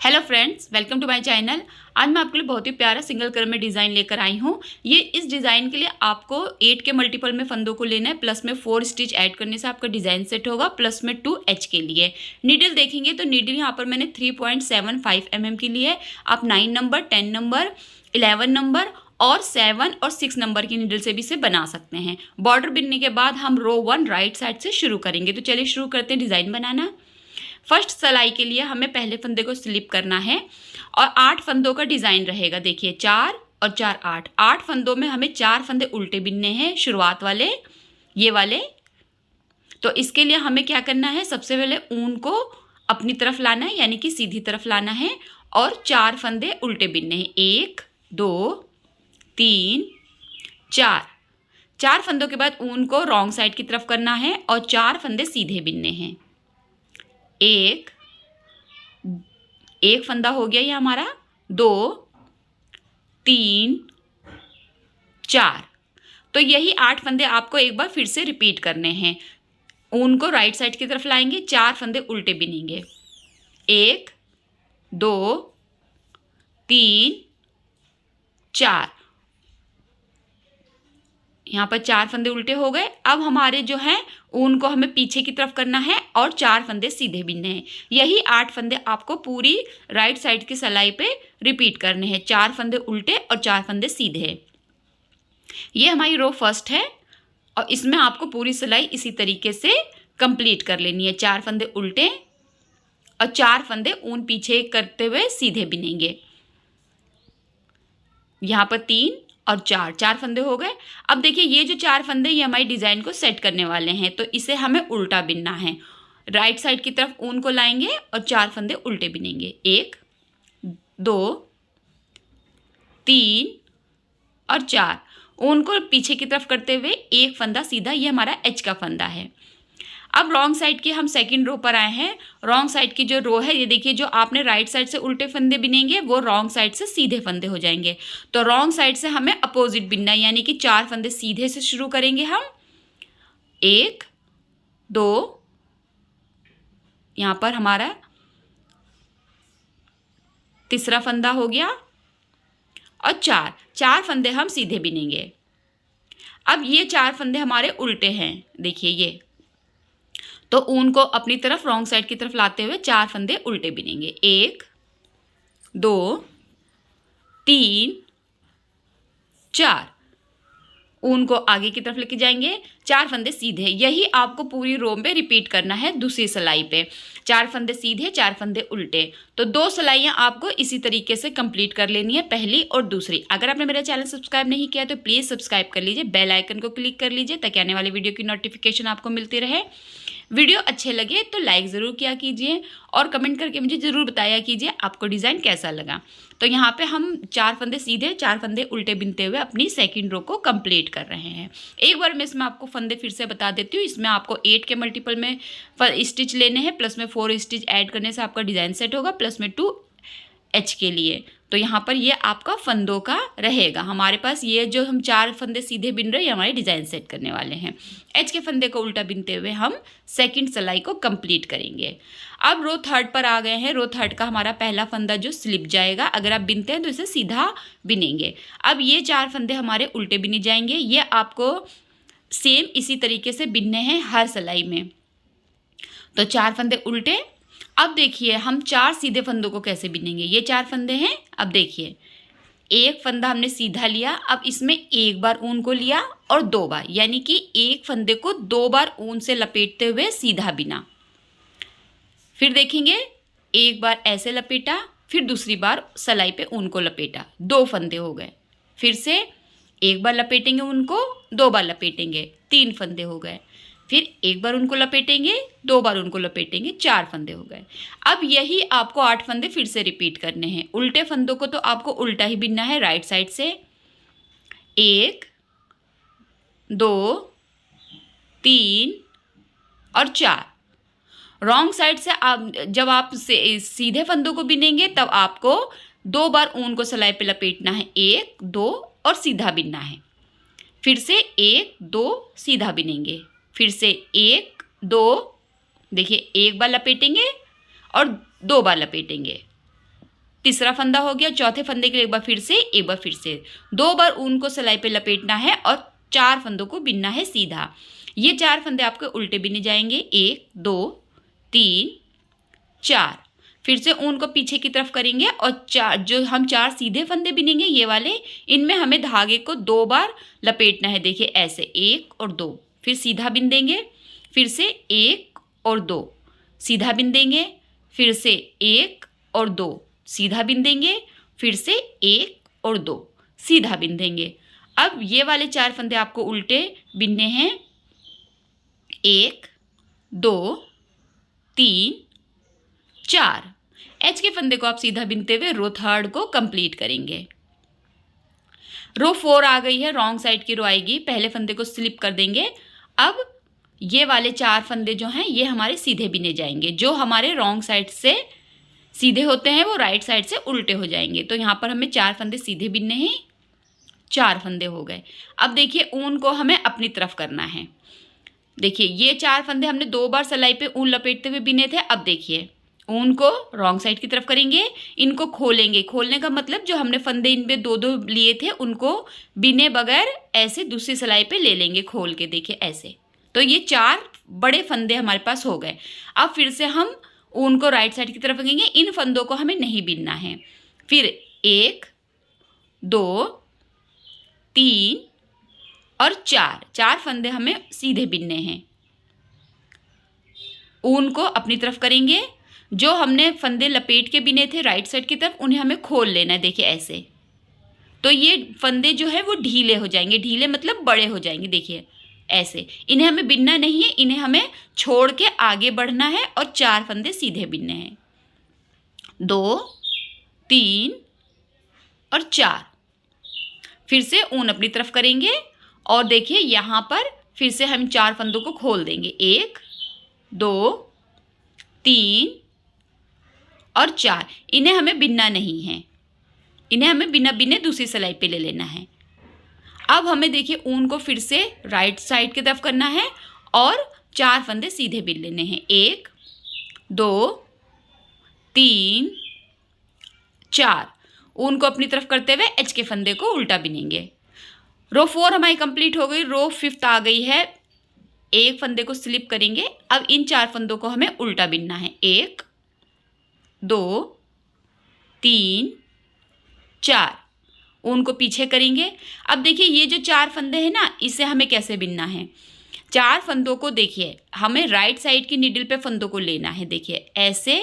Hello friends, welcome to my channel. आज मैं आपके लिए बहुत ही प्यारा सिंगल कलर में डिज़ाइन लेकर आई हूँ। ये इस डिज़ाइन के लिए आपको 8 के मल्टीपल में फंदों को लेना है, प्लस में 4 स्टिच ऐड करने से आपका डिज़ाइन सेट होगा, प्लस में 2 एच के लिए। नीडल देखेंगे तो नीडल यहाँ पर मैंने 3.75 mm की ली है। आप 9 नंबर, 10 नंबर, 11 नंबर और 7 और 6 नंबर की नीडल से भी इसे बना सकते हैं। बॉर्डर बिनने के बाद हम रो 1 राइट साइड से शुरू करेंगे। तो चलिए शुरू करते हैं डिज़ाइन बनाना। फर्स्ट सिलाई के लिए हमें पहले फंदे को स्लिप करना है और 8 फंदों का डिज़ाइन रहेगा। देखिए 4 और 4 8, 8 फंदों में हमें 4 फंदे उल्टे बिनने हैं, शुरुआत वाले ये वाले। तो इसके लिए हमें क्या करना है, सबसे पहले ऊन को अपनी तरफ लाना है, यानी कि सीधी तरफ लाना है और 4 फंदे उल्टे बिनने हैं। 1 2 3 4, 4 फंदों के बाद ऊन को रॉन्ग साइड की तरफ करना है और 4 फंदे सीधे बिनने हैं। एक फंदा हो गया ये हमारा, 2 3 4। तो यही 8 फंदे आपको एक बार फिर से रिपीट करने हैं। ऊन को राइट साइड की तरफ लाएंगे, 4 फंदे उल्टे बिनेंगे। 1 2 3 4, यहाँ पर 4 फंदे उल्टे हो गए। अब हमारे जो हैं ऊन को हमें पीछे की तरफ करना है और 4 फंदे सीधे बिनने हैं। यही 8 फंदे आपको पूरी राइट साइड की सिलाई पे रिपीट करने हैं। 4 फंदे उल्टे और 4 फंदे सीधे। ये हमारी रो फर्स्ट है और इसमें आपको पूरी सिलाई इसी तरीके से कंप्लीट कर लेनी है। 4 फंदे उल्टे और 4 फंदे ऊन पीछे करते हुए सीधे बिनेंगे। यहाँ पर 3 और 4, 4 फंदे हो गए। अब देखिए ये जो 4 फंदे ये हमारी डिज़ाइन को सेट करने वाले हैं, तो इसे हमें उल्टा बिनना है। राइट साइड की तरफ ऊन को लाएंगे और 4 फंदे उल्टे बिनेंगे। 1 2 3 और 4, ऊन को पीछे की तरफ करते हुए एक फंदा सीधा, ये हमारा एच का फंदा है। अब रॉन्ग साइड की हम सेकंड रो पर आए हैं। रॉन्ग साइड की जो रो है, ये देखिए, जो आपने राइट साइड से उल्टे फंदे बिनेंगे वो रॉन्ग साइड से सीधे फंदे हो जाएंगे। तो रॉन्ग साइड से हमें अपोजिट बिनना है, यानी कि 4 फंदे सीधे से शुरू करेंगे हम। 1 2, यहाँ पर हमारा तीसरा फंदा हो गया और 4 फंदे हम सीधे बिनेंगे। अब ये 4 फंदे हमारे उल्टे हैं, देखिए ये। तो ऊन को अपनी तरफ रॉन्ग साइड की तरफ लाते हुए 4 फंदे उल्टे बिनेंगे। 1 2 3 4, ऊन को आगे की तरफ लेके जाएंगे, 4 फंदे सीधे। यही आपको पूरी रो में रिपीट करना है दूसरी सिलाई पे। 4 फंदे सीधे, 4 फंदे उल्टे। तो 2 सिलाइयाँ आपको इसी तरीके से कंप्लीट कर लेनी है, पहली और दूसरी। अगर आपने मेरा चैनल सब्सक्राइब नहीं किया तो प्लीज़ सब्सक्राइब कर लीजिए, बेल आइकन को क्लिक कर लीजिए ताकि आने वाली वीडियो की नोटिफिकेशन आपको मिलती रहे। वीडियो अच्छे लगे तो लाइक ज़रूर किया कीजिए और कमेंट करके मुझे ज़रूर बताया कीजिए आपको डिज़ाइन कैसा लगा। तो यहाँ पे हम 4 फंदे सीधे, 4 फंदे उल्टे बिनते हुए अपनी सेकंड रो को कंप्लीट कर रहे हैं। एक बार मैं इसमें आपको फंदे फिर से बता देती हूँ। इसमें आपको 8 के मल्टीपल में स्टिच लेने हैं, प्लस में 4 स्टिच ऐड करने से आपका डिज़ाइन सेट होगा, प्लस में 2 एच के लिए। तो यहाँ पर ये आपका फंदों का रहेगा। हमारे पास ये जो हम 4 फंदे सीधे बिन रहे हैं, ये हमारे डिज़ाइन सेट करने वाले हैं। एच के फंदे को उल्टा बिनते हुए हम सेकंड सिलाई को कंप्लीट करेंगे। अब रो थर्ड पर आ गए हैं। रो थर्ड का हमारा पहला फंदा जो स्लिप जाएगा, अगर आप बिनते हैं तो इसे सीधा बिनेंगे। अब ये 4 फंदे हमारे उल्टे बिने जाएंगे। ये आपको सेम इसी तरीके से बिनने हैं हर सिलाई में। तो 4 फंदे उल्टे। अब देखिए हम 4 सीधे फंदों को कैसे बिनेंगे। ये 4 फंदे हैं। अब देखिए एक फंदा हमने सीधा लिया, अब इसमें एक बार ऊन को लिया और 2 बार, यानी कि एक फंदे को 2 बार ऊन से लपेटते हुए सीधा बिना। फिर देखेंगे एक बार ऐसे लपेटा, फिर दूसरी बार सिलाई पे ऊन को लपेटा, 2 फंदे हो गए। फिर से एक बार लपेटेंगे ऊन को, 2 बार लपेटेंगे, 3 फंदे हो गए। फिर एक बार उनको लपेटेंगे, 2 बार उनको लपेटेंगे, 4 फंदे हो गए। अब यही आपको 8 फंदे फिर से रिपीट करने हैं। उल्टे फंदों को तो आपको उल्टा ही बिनना है राइट साइड से। 1 2 3 और 4। रॉन्ग साइड से आप जब आप सीधे फंदों को बिनेंगे तब आपको 2 बार ऊन को सिलाई पे लपेटना है, 1 2 और सीधा बिनना है। फिर से 1 2 सीधा बिनेंगे, फिर से 1 2, देखिए एक बार लपेटेंगे और 2 बार लपेटेंगे, तीसरा फंदा हो गया। चौथे फंदे के लिए एक बार फिर से 2 बार ऊन को सिलाई पे लपेटना है और 4 फंदों को बिनना है सीधा। ये 4 फंदे आपके उल्टे बिने जाएंगे, 1 2 3 4। फिर से ऊन को पीछे की तरफ करेंगे और जो हम 4 सीधे फंदे बिनेंगे ये वाले, इनमें हमें धागे को 2 बार लपेटना है। देखिए ऐसे 1 और 2, फिर सीधा बिन देंगे, फिर से 1 और 2 सीधा बिन देंगे, फिर से 1 और 2 सीधा बिन देंगे, फिर से 1 और 2 सीधा बिन देंगे। अब ये वाले 4 फंदे आपको उल्टे बिनने हैं, 1 2 3 4। एच के फंदे को आप सीधा बिनते हुए रो 3 को कंप्लीट करेंगे। रो 4 आ गई है, रॉन्ग साइड की रो आएगी। पहले फंदे को स्लिप कर देंगे। अब ये वाले 4 फंदे जो हैं ये हमारे सीधे बिने जाएंगे। जो हमारे रॉन्ग साइड से सीधे होते हैं वो राइट साइड से उल्टे हो जाएंगे। तो यहाँ पर हमें 4 फंदे सीधे बिनने हैं, 4 फंदे हो गए। अब देखिए ऊन को हमें अपनी तरफ करना है। देखिए ये 4 फंदे हमने 2 बार सिलाई पे ऊन लपेटते हुए बिने थे। अब देखिए ऊन को रॉन्ग साइड की तरफ करेंगे, इनको खोलेंगे। खोलने का मतलब जो हमने फंदे इन पे 2-2 लिए थे उनको बिने बगैर ऐसे दूसरी सिलाई पे ले लेंगे खोल के। देखिए ऐसे। तो ये 4 बड़े फंदे हमारे पास हो गए। अब फिर से हम ऊन को राइट साइड की तरफ रखेंगे। इन फंदों को हमें नहीं बिनना है। फिर 1 2 3 और 4 फंदे हमें सीधे बिनने हैं। ऊन को अपनी तरफ करेंगे। जो हमने फंदे लपेट के बिने थे राइट साइड की तरफ उन्हें हमें खोल लेना है। देखिए ऐसे। तो ये फंदे जो है वो ढीले हो जाएंगे। ढीले मतलब बड़े हो जाएंगे। देखिए ऐसे। इन्हें हमें बिनना नहीं है, इन्हें हमें छोड़ के आगे बढ़ना है और 4 फंदे सीधे बिनने हैं। 2 3 और 4। फिर से ऊन अपनी तरफ करेंगे और देखिए यहाँ पर फिर से हम 4 फंदों को खोल देंगे। 1 2 3 और 4। इन्हें हमें बिनना नहीं है, इन्हें हमें बिना बिने दूसरी सिलाई पे ले लेना है। अब हमें देखिए ऊन को फिर से राइट साइड की तरफ करना है और 4 फंदे सीधे बिन लेने हैं। 1 2 3 4। ऊन को अपनी तरफ करते हुए एच के फंदे को उल्टा बिनेंगे। रो 4 हमारी कंप्लीट हो गई। रो 5 आ गई है। एक फंदे को स्लिप करेंगे। अब इन 4 फंदों को हमें उल्टा बिनना है। 1 2 3 4। ऊन को पीछे करेंगे। अब देखिए ये जो 4 फंदे हैं ना, इसे हमें कैसे बिनना है। 4 फंदों को देखिए हमें राइट साइड की नीडल पे फंदों को लेना है। देखिए ऐसे।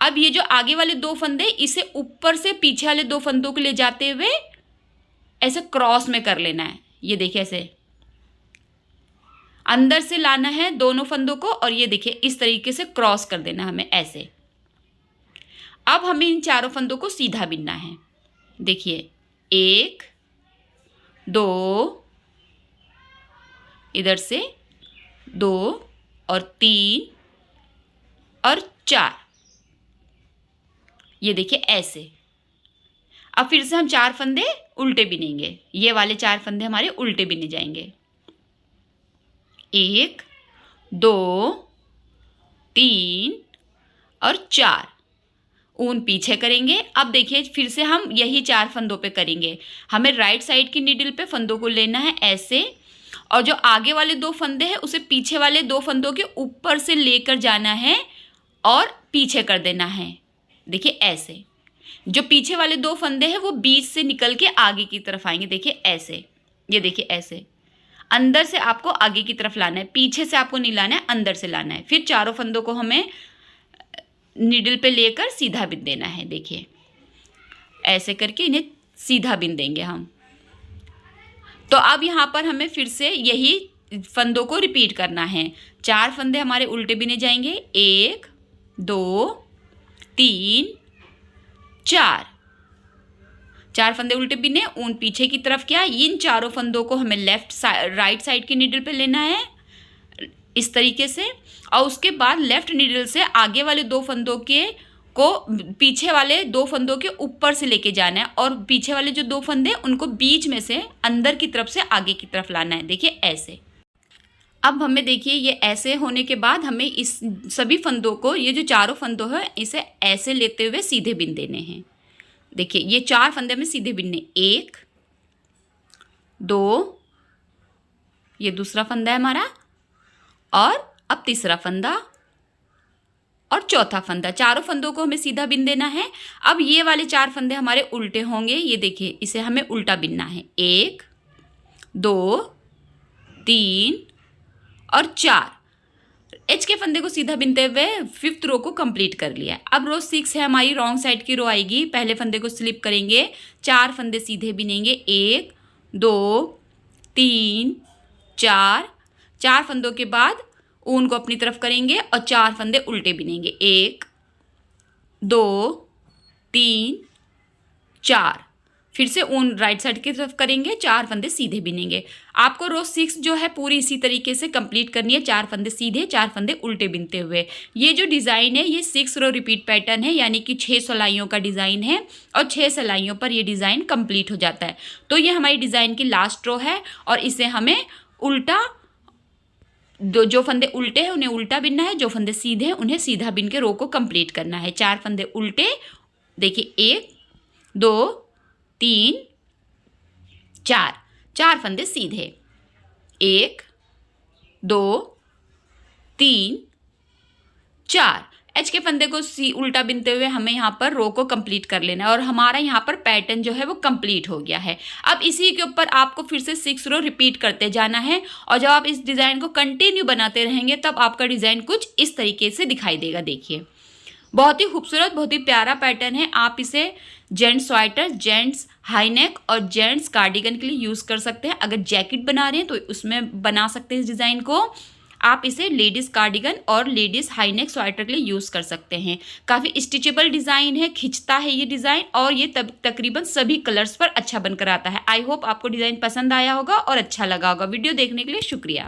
अब ये जो आगे वाले 2 फंदे, इसे ऊपर से पीछे वाले 2 फंदों को ले जाते हुए ऐसे क्रॉस में कर लेना है। ये देखिए ऐसे अंदर से लाना है दोनों फंदों को और ये देखिए इस तरीके से क्रॉस कर देना हमें ऐसे। अब हमें इन 4 फंदों को सीधा बिनना है। देखिए 1 2 इधर से 2 और 3 और 4। ये देखिए ऐसे। अब फिर से हम 4 फंदे उल्टे बिनेंगे। ये वाले 4 फंदे हमारे उल्टे बिने जाएंगे। 1 2 3 और 4। ऊन पीछे करेंगे। अब देखिए फिर से हम यही 4 फंदों पे करेंगे। हमें राइट साइड की नीडल पे फंदों को लेना है ऐसे, और जो आगे वाले 2 फंदे हैं उसे पीछे वाले 2 फंदों के ऊपर से लेकर जाना है और पीछे कर देना है। देखिए ऐसे। जो पीछे वाले 2 फंदे हैं वो बीच से निकल के आगे की तरफ आएंगे। देखिए ऐसे। ये देखिए ऐसे। अंदर से आपको आगे की तरफ लाना है, पीछे से आपको नहीं लाना है, अंदर से लाना है। फिर 4 फंदों को हमें नीडल पे लेकर सीधा बिन देना है। देखिए ऐसे करके इन्हें सीधा बिन देंगे हम। तो अब यहाँ पर हमें फिर से यही फंदों को रिपीट करना है। 4 फंदे हमारे उल्टे बिने जाएंगे। 1 2 3 4। 4 फंदे उल्टे बिने, ऊन पीछे की तरफ किया। इन 4 फंदों को हमें राइट साइड की नीडल पे लेना है इस तरीके से, और उसके बाद लेफ्ट नीडल से आगे वाले 2 फंदों के को पीछे वाले 2 फंदों के ऊपर से लेके जाना है, और पीछे वाले जो 2 फंदे उनको बीच में से अंदर की तरफ से आगे की तरफ लाना है। देखिए ऐसे। अब हमें देखिए ये ऐसे होने के बाद हमें इस सभी फंदों को, ये जो चारों फंदों है, इसे ऐसे लेते हुए सीधे बिन देने हैं। देखिए ये 4 फंदे में सीधे बिनने, 1 2, ये दूसरा फंदा है हमारा, और अब तीसरा फंदा और चौथा फंदा। चारों फंदों को हमें सीधा बिन देना है। अब ये वाले 4 फंदे हमारे उल्टे होंगे। ये देखिए इसे हमें उल्टा बिनना है, 1 2 3 और 4। एच के फंदे को सीधा बिनते हुए 5th रो को कंप्लीट कर लिया। अब रो 6 है हमारी, रॉन्ग साइड की रो आएगी। पहले फंदे को स्लिप करेंगे, 4 फंदे सीधे बिनेंगे, 1 2 3 4। 4 फंदों के बाद ऊन को अपनी तरफ करेंगे और 4 फंदे उल्टे बिनेंगे, 1 2 3 4। फिर से ऊन राइट साइड की तरफ करेंगे, 4 फंदे सीधे बिनेंगे। आपको रो 6 जो है पूरी इसी तरीके से कंप्लीट करनी है, 4 फंदे सीधे 4 फंदे उल्टे बिनते हुए। ये जो डिज़ाइन है ये 6 रो रिपीट पैटर्न है, यानी कि 6 सिलाइयों का डिज़ाइन है और 6 सिलाइयों पर ये डिज़ाइन कंप्लीट हो जाता है। तो ये हमारी डिज़ाइन की लास्ट रो है और इसे हमें उल्टा, जो फंदे उल्टे हैं उन्हें उल्टा बिनना है, जो फंदे सीधे हैं उन्हें सीधा बिन के रो को कंप्लीट करना है। 4 फंदे उल्टे, देखिए 1 2 3 4, 4 फंदे सीधे, 1 2 3 4। एच के फंदे को उल्टा बिनते हुए हमें यहाँ पर रो को कंप्लीट कर लेना है और हमारा यहाँ पर पैटर्न जो है वो कंप्लीट हो गया है। अब इसी के ऊपर आपको फिर से 6 रो रिपीट करते जाना है और जब आप इस डिज़ाइन को कंटिन्यू बनाते रहेंगे तब आपका डिज़ाइन कुछ इस तरीके से दिखाई देगा। देखिए बहुत ही खूबसूरत, बहुत ही प्यारा पैटर्न है। आप इसे gents sweater, gents high neck और जेंट्स कार्डिगन के लिए यूज़ कर सकते हैं। अगर जैकेट बना रहे हैं तो उसमें बना सकते हैं इस डिज़ाइन को। आप इसे लेडीज़ कार्डिगन और लेडीज़ हाई नेक स्वेटर के लिए यूज़ कर सकते हैं। काफ़ी स्टिचेबल डिज़ाइन है, खिंचता है ये डिज़ाइन और ये तकरीबन सभी कलर्स पर अच्छा बनकर आता है। आई होप आपको डिज़ाइन पसंद आया होगा और अच्छा लगा होगा। वीडियो देखने के लिए शुक्रिया।